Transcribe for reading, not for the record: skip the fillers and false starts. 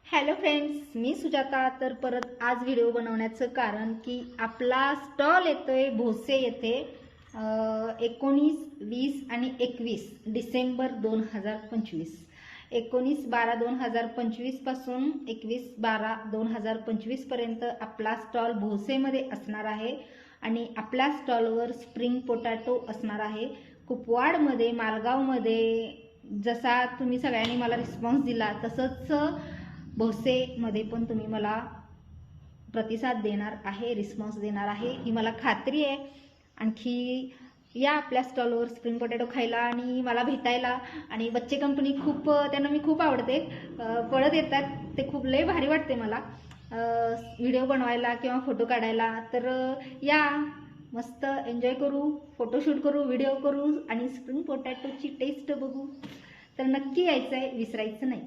Hello friends, मी सुजाता। तर परत आज व्हिडिओ बनवण्याचं कारण की आपला स्टॉल येतोय भोसे येथे 19, 20 आणि 21 डिसेंबर 2025। 19/12/2025 पासून 21/12/2025 पर्यंत आपला स्टॉल भोसेमध्ये असणार आहे आणि आपल्या स्टॉलवर स्प्रिंग पोटॅटो असणार आहे। कुपवाडमध्ये, मालगावमध्ये जसा तुम्ही सगळ्यांनी मला रिस्पॉन्स दिला तसंच भोसेमध्ये पण तुम्ही मला प्रतिसाद देणार आहे, रिस्पॉन्स देणार आहे ही मला खात्री आहे। आणखी या आपल्या स्टॉलवर स्प्रिंग पोटॅटो खायला आणि मला भेटायला। आणि बच्चे कंपनी त्यांना मी खूप आवडते, पळत येतात ते, खूप लय भारी वाटते मला व्हिडिओ बनवायला किंवा फोटो काढायला। तर या मस्त एन्जॉय करू, फोटोशूट करू, व्हिडिओ करू आणि स्प्रिंग पोटॅटोची टेस्ट बघू। तर नक्की यायचं आहे, विसरायचं नाही।